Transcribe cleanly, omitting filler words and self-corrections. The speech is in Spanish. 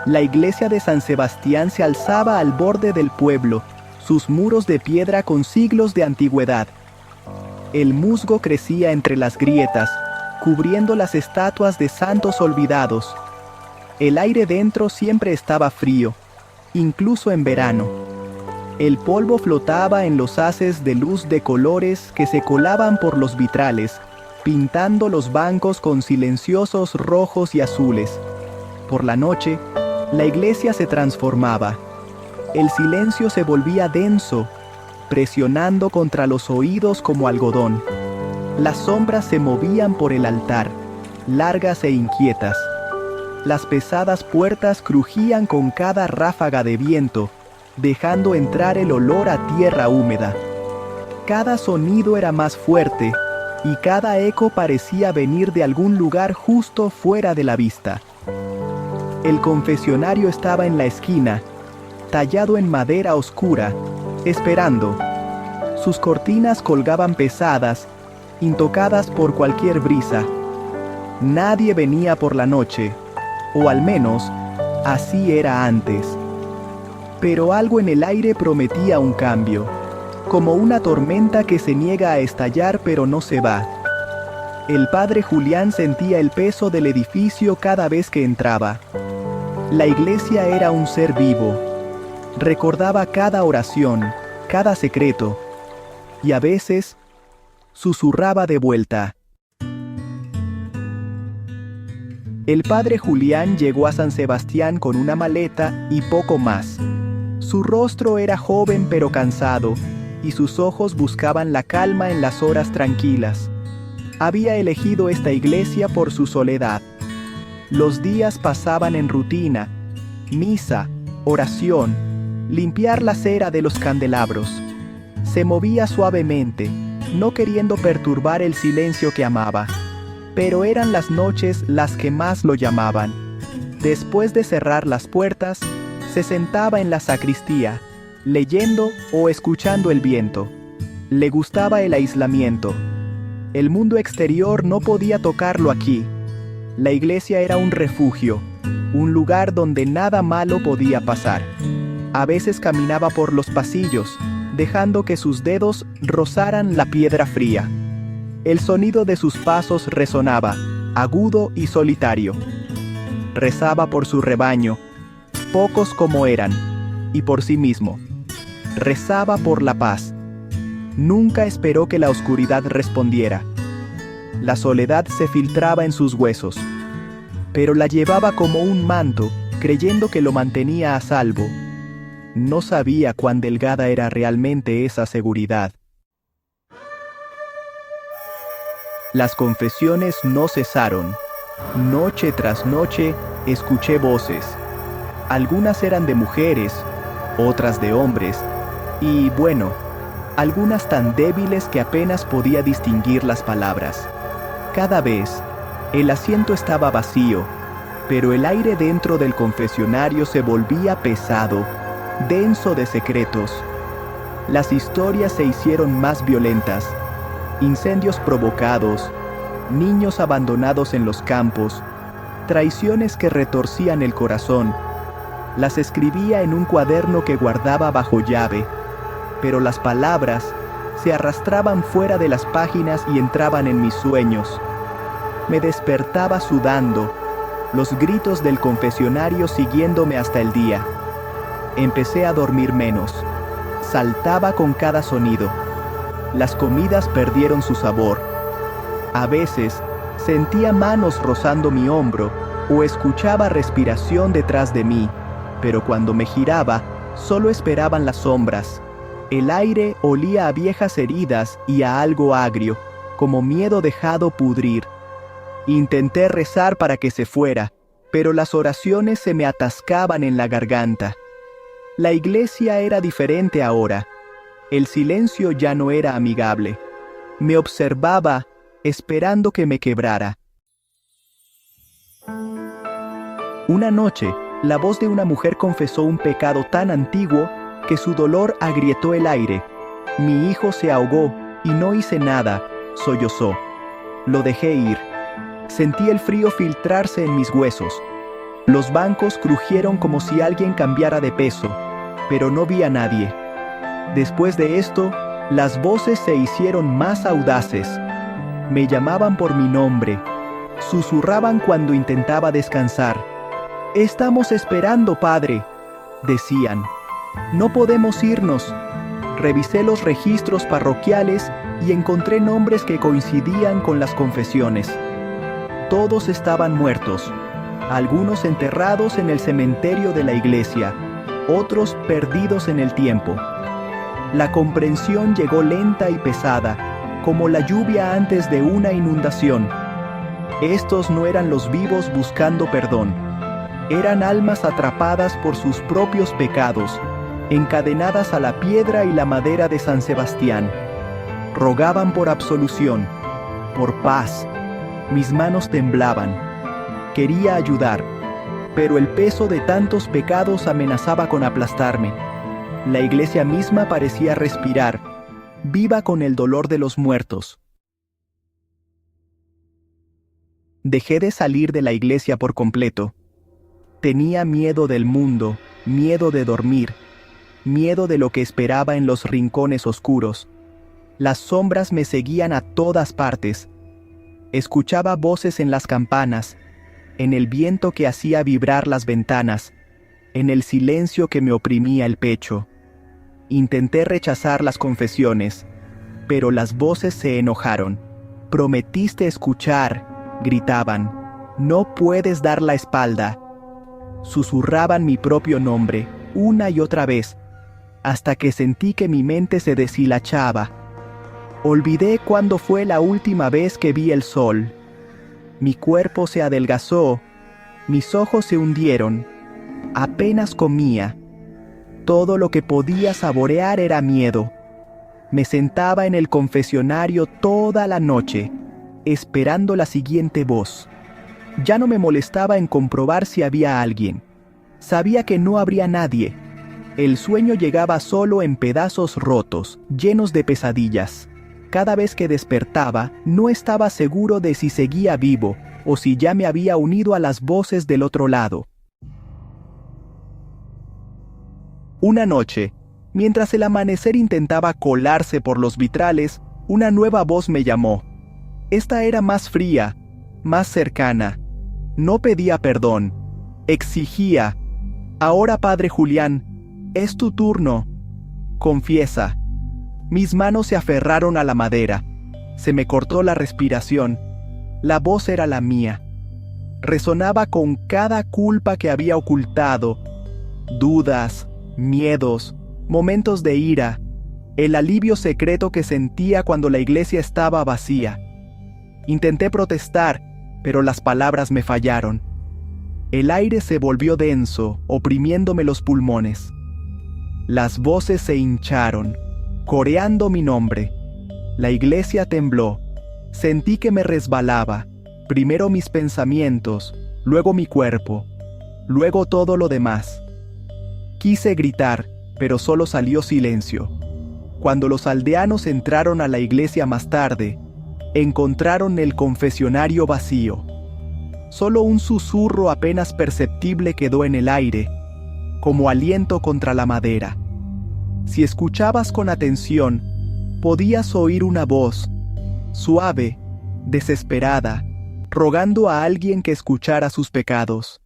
La iglesia de San Sebastián se alzaba al borde del pueblo, sus muros de piedra con siglos de antigüedad. El musgo crecía entre las grietas, cubriendo las estatuas de santos olvidados. El aire dentro siempre estaba frío, incluso en verano. El polvo flotaba en los haces de luz de colores que se colaban por los vitrales, pintando los bancos con silenciosos rojos y azules. Por la noche, la iglesia se transformaba. El silencio se volvía denso, presionando contra los oídos como algodón. Las sombras se movían por el altar, largas e inquietas. Las pesadas puertas crujían con cada ráfaga de viento, dejando entrar el olor a tierra húmeda. Cada sonido era más fuerte, y cada eco parecía venir de algún lugar justo fuera de la vista. El confesionario estaba en la esquina, tallado en madera oscura, esperando. Sus cortinas colgaban pesadas, intocadas por cualquier brisa. Nadie venía por la noche, o al menos, así era antes. Pero algo en el aire prometía un cambio, como una tormenta que se niega a estallar pero no se va. El padre Julián sentía el peso del edificio cada vez que entraba. La iglesia era un ser vivo. Recordaba cada oración, cada secreto, y a veces susurraba de vuelta. El padre Julián llegó a San Sebastián con una maleta y poco más. Su rostro era joven pero cansado, y sus ojos buscaban la calma en las horas tranquilas. Había elegido esta iglesia por su soledad. Los días pasaban en rutina, misa, oración, limpiar la cera de los candelabros. Se movía suavemente, no queriendo perturbar el silencio que amaba. Pero eran las noches las que más lo llamaban. Después de cerrar las puertas, se sentaba en la sacristía, leyendo o escuchando el viento. Le gustaba el aislamiento. El mundo exterior no podía tocarlo aquí. La iglesia era un refugio, un lugar donde nada malo podía pasar. A veces caminaba por los pasillos, dejando que sus dedos rozaran la piedra fría. El sonido de sus pasos resonaba, agudo y solitario. Rezaba por su rebaño, pocos como eran, y por sí mismo. Rezaba por la paz. Nunca esperó que la oscuridad respondiera. La soledad se filtraba en sus huesos, pero la llevaba como un manto, creyendo que lo mantenía a salvo. No sabía cuán delgada era realmente esa seguridad. Las confesiones no cesaron. Noche tras noche escuché voces. Algunas eran de mujeres, otras de hombres, y bueno, algunas tan débiles que apenas podía distinguir las palabras. Cada vez, el asiento estaba vacío, pero el aire dentro del confesionario se volvía pesado, denso de secretos. Las historias se hicieron más violentas. Incendios provocados, niños abandonados en los campos, traiciones que retorcían el corazón. Las escribía en un cuaderno que guardaba bajo llave, pero las palabras se arrastraban fuera de las páginas y entraban en mis sueños. Me despertaba sudando, los gritos del confesionario siguiéndome hasta el día. Empecé a dormir menos, saltaba con cada sonido. Las comidas perdieron su sabor. A veces sentía manos rozando mi hombro o escuchaba respiración detrás de mí, pero cuando me giraba, solo esperaban las sombras. El aire olía a viejas heridas y a algo agrio, como miedo dejado pudrir. Intenté rezar para que se fuera, pero las oraciones se me atascaban en la garganta. La iglesia era diferente ahora. El silencio ya no era amigable. Me observaba, esperando que me quebrara. Una noche, la voz de una mujer confesó un pecado tan antiguo que su dolor agrietó el aire. Mi hijo se ahogó y no hice nada, sollozó. Lo dejé ir. Sentí el frío filtrarse en mis huesos. Los bancos crujieron como si alguien cambiara de peso, pero no vi a nadie. Después de esto, las voces se hicieron más audaces. Me llamaban por mi nombre. Susurraban cuando intentaba descansar. «Estamos esperando, padre», decían. «No podemos irnos». Revisé los registros parroquiales y encontré nombres que coincidían con las confesiones. Todos estaban muertos, algunos enterrados en el cementerio de la iglesia, otros perdidos en el tiempo. La comprensión llegó lenta y pesada, como la lluvia antes de una inundación. Estos no eran los vivos buscando perdón, eran almas atrapadas por sus propios pecados, encadenadas a la piedra y la madera de San Sebastián. Rogaban por absolución, por paz. Mis manos temblaban. Quería ayudar, pero el peso de tantos pecados amenazaba con aplastarme. La iglesia misma parecía respirar, viva con el dolor de los muertos. Dejé de salir de la iglesia por completo. Tenía miedo del mundo, miedo de dormir, miedo de lo que esperaba en los rincones oscuros. Las sombras me seguían a todas partes. Escuchaba voces en las campanas, en el viento que hacía vibrar las ventanas, en el silencio que me oprimía el pecho. Intenté rechazar las confesiones, pero las voces se enojaron. «Prometiste escuchar», gritaban. «No puedes dar la espalda». Susurraban mi propio nombre, una y otra vez, hasta que sentí que mi mente se deshilachaba. Olvidé cuándo fue la última vez que vi el sol. Mi cuerpo se adelgazó, mis ojos se hundieron. Apenas comía. Todo lo que podía saborear era miedo. Me sentaba en el confesionario toda la noche, esperando la siguiente voz. Ya no me molestaba en comprobar si había alguien. Sabía que no habría nadie. El sueño llegaba solo en pedazos rotos, llenos de pesadillas. Cada vez que despertaba, no estaba seguro de si seguía vivo o si ya me había unido a las voces del otro lado. Una noche, mientras el amanecer intentaba colarse por los vitrales, una nueva voz me llamó. Esta era más fría, más cercana. No pedía perdón, exigía. «Ahora, padre Julián, es tu turno. Confiesa». Mis manos se aferraron a la madera. Se me cortó la respiración. La voz era la mía. Resonaba con cada culpa que había ocultado. Dudas, miedos, momentos de ira, el alivio secreto que sentía cuando la iglesia estaba vacía. Intenté protestar, pero las palabras me fallaron. El aire se volvió denso, oprimiéndome los pulmones. Las voces se hincharon, coreando mi nombre. La iglesia tembló. Sentí que me resbalaba, primero mis pensamientos, luego mi cuerpo, luego todo lo demás. Quise gritar, pero solo salió silencio. Cuando los aldeanos entraron a la iglesia más tarde, encontraron el confesionario vacío. Solo un susurro apenas perceptible quedó en el aire, como aliento contra la madera. Si escuchabas con atención, podías oír una voz, suave, desesperada, rogando a alguien que escuchara sus pecados.